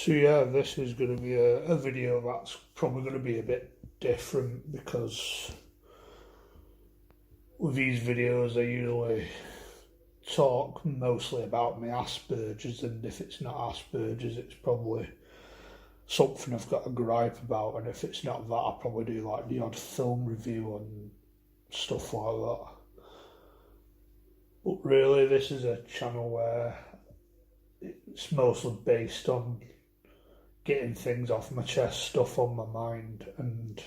So yeah, this is going to be a video that's probably going to be a bit different because with these videos I usually talk mostly about my Asperger's, and if it's not Asperger's it's probably something I've got a gripe about, and if it's not that I'll probably do like the odd film review and stuff like that. But really this is a channel where it's mostly based on getting things off my chest, stuff on my mind, and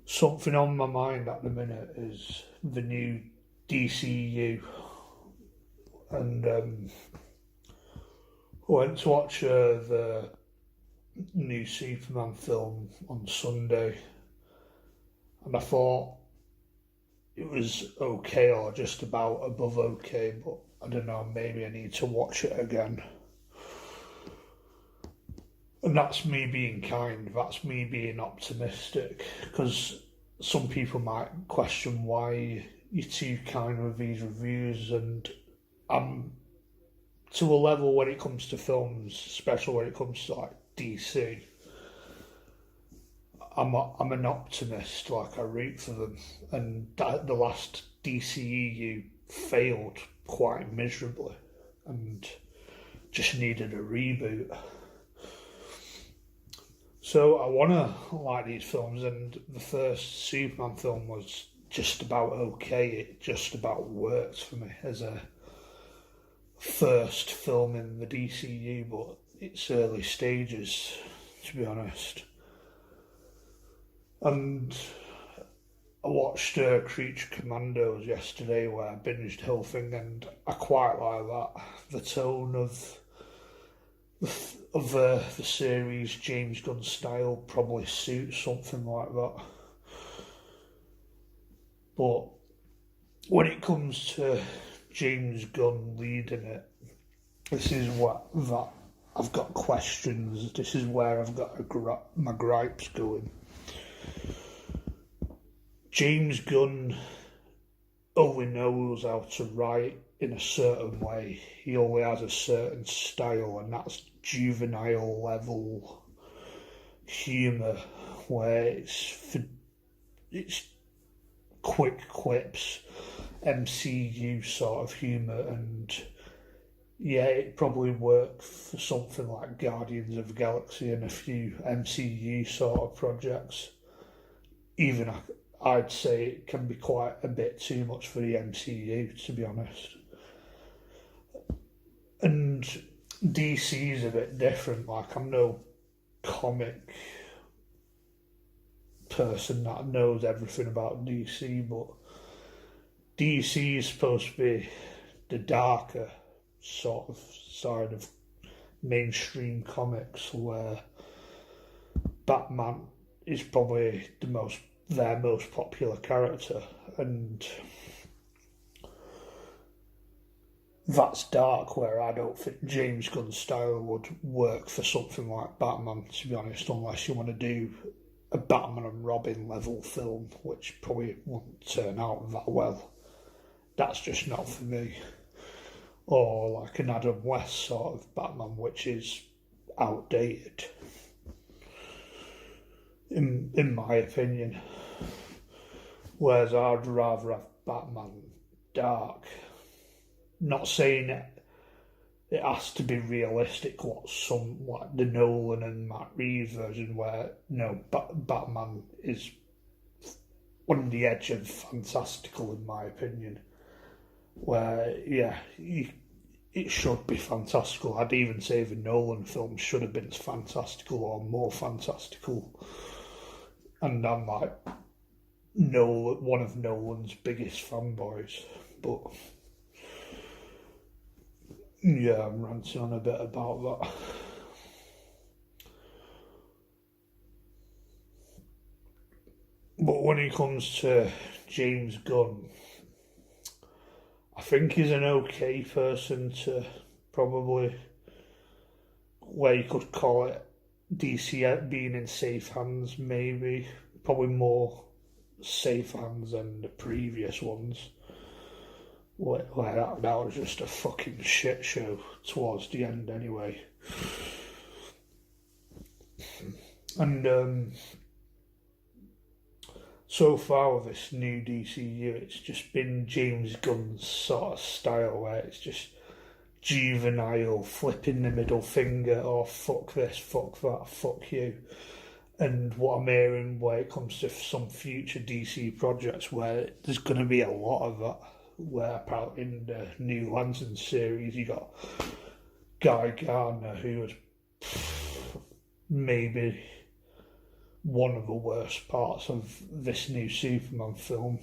something on my mind at the minute is the new DCU. And I went to watch the new Superman film on Sunday, and I thought it was okay or just about above okay, but I don't know, maybe I need to watch it again. And that's me being kind, that's me being optimistic, because some people might question why you're too kind with these reviews, and I'm to a level when it comes to films, especially when it comes to like DC, I'm an optimist, like I root for them, and the last DCU failed quite miserably and just needed a reboot. So I want to like these films, and the first Superman film was just about okay. It just about worked for me as a first film in the DCU, but it's early stages, to be honest. And I watched Creature Commandos yesterday, where I binged the whole thing, and I quite like that. The tone of the series, James Gunn style, probably suits something like that. But when it comes to James Gunn leading it, this is that I've got questions. This is where I've got my gripes going. James Gunn only knows how to write in a certain way. He only has a certain style, and that's juvenile level humour, where it's quick quips, MCU sort of humour, and yeah, it probably worked for something like Guardians of the Galaxy and a few MCU sort of projects. Even I'd say it can be quite a bit too much for the MCU, to be honest. And DC is a bit different. Like, I'm no comic person that knows everything about DC, but DC is supposed to be the darker sort of side of mainstream comics, where Batman is probably their most popular character, and that's dark, where I don't think James Gunn's style would work for something like Batman, to be honest, unless you want to do a Batman and Robin level film, which probably won't turn out that well. That's just not for me. Or like an Adam West sort of Batman, which is outdated, in my opinion. Whereas I'd rather have Batman dark. Not saying it has to be realistic, what some like the Nolan and Matt Reeves version, where Batman is on the edge of fantastical, in my opinion. Where it should be fantastical. I'd even say the Nolan film should have been fantastical or more fantastical. And I'm like one of Nolan's biggest fanboys, but yeah, I'm ranting on a bit about that. But when it comes to James Gunn, I think he's an okay person to probably, where you could call it DC being in safe hands, maybe. Probably more safe hands than the previous ones, where that was just a fucking shit show towards the end anyway. And so far with this new DCU, it's just been James Gunn's sort of style where it's just juvenile, flipping the middle finger, or fuck this, fuck that, fuck you. And what I'm hearing where it comes to some future DC projects where there's going to be a lot of that, where apparently in the new Lantern series you got Guy Gardner, who was maybe one of the worst parts of this new Superman film,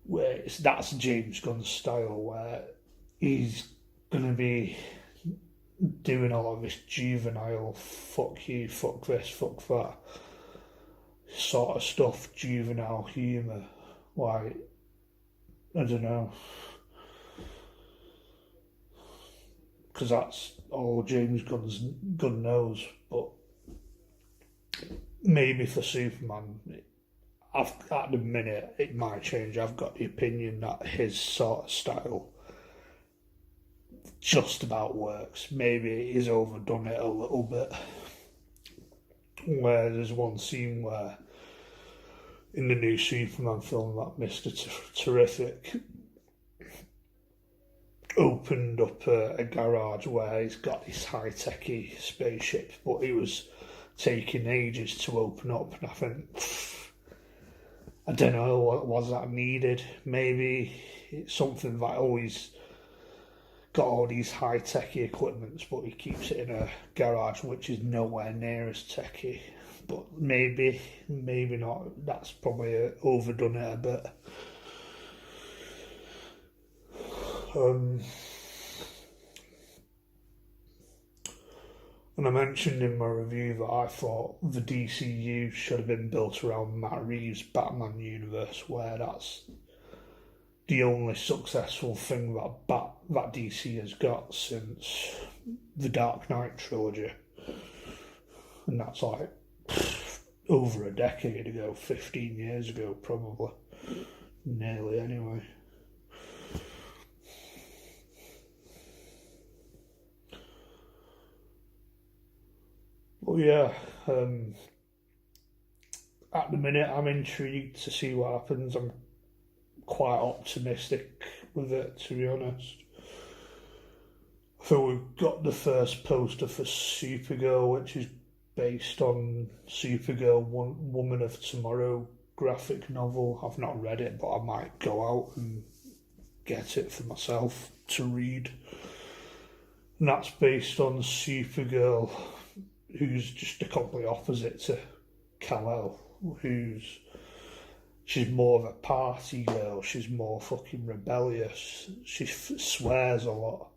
where that's James Gunn's style, where he's going to be doing a lot of this juvenile fuck you, fuck this, fuck that sort of stuff, juvenile humour. Like, I don't know, because that's all James Gunn knows. But maybe for Superman, at the minute it might change. I've got the opinion that his sort of style just about works. Maybe he's overdone it a little bit. Where there's one scene where in the new Superman film that Mr. Terrific opened up a garage where he's got this high-techy spaceship, but it was taking ages to open up, and I think, I don't know, what was that needed? Maybe it's something that always got all these high-techy equipments, but he keeps it in a garage which is nowhere near as techy. But maybe not. That's probably overdone it a bit. And I mentioned in my review that I thought the DCU should have been built around Matt Reeves' Batman universe, where that's the only successful thing that DC has got since the Dark Knight trilogy. And that's like over a decade ago, 15 years ago probably. Nearly anyway. Well, yeah, at the minute I'm intrigued to see what happens. I'm quite optimistic with it, to be honest. I think we've got the first poster for Supergirl, which is based on Supergirl Woman of Tomorrow graphic novel. I've not read it, but I might go out and get it for myself to read. And that's based on Supergirl, who's just the complete opposite to Kal-El, she's more of a party girl, she's more fucking rebellious, she swears a lot,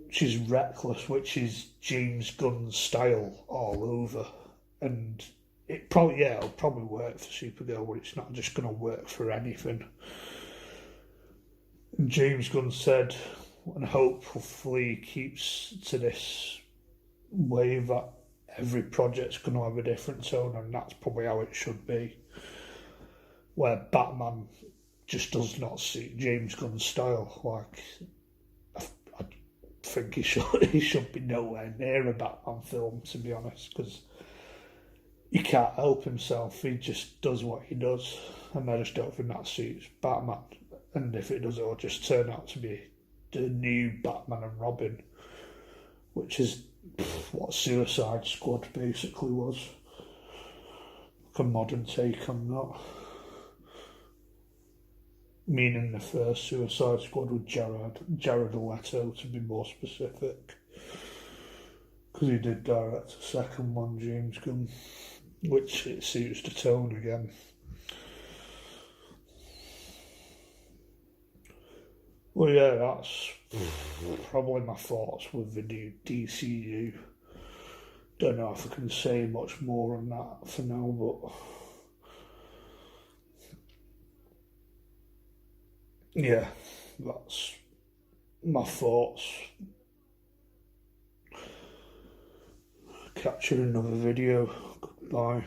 she's reckless, which is James Gunn's style all over. And it'll probably work for Supergirl, but it's not just going to work for anything. And James Gunn said, and hopefully keeps to this way, that every project's going to have a different tone, and that's probably how it should be. Where Batman just does not suit James Gunn's style. Like, I think he should be nowhere near a Batman film, to be honest, because he can't help himself. He just does what he does, and I just don't think that suits Batman. And if it does, it'll just turn out to be the new Batman and Robin, which is what Suicide Squad basically was. Like a modern take on that. Meaning the first Suicide Squad with Jared Leto, to be more specific. Because he did direct the second one, James Gunn, which it suits the tone again. Well, yeah, that's probably my thoughts with the new DCU. Don't know if I can say much more on that for now, but yeah, that's my thoughts. Catch you in another video. Goodbye.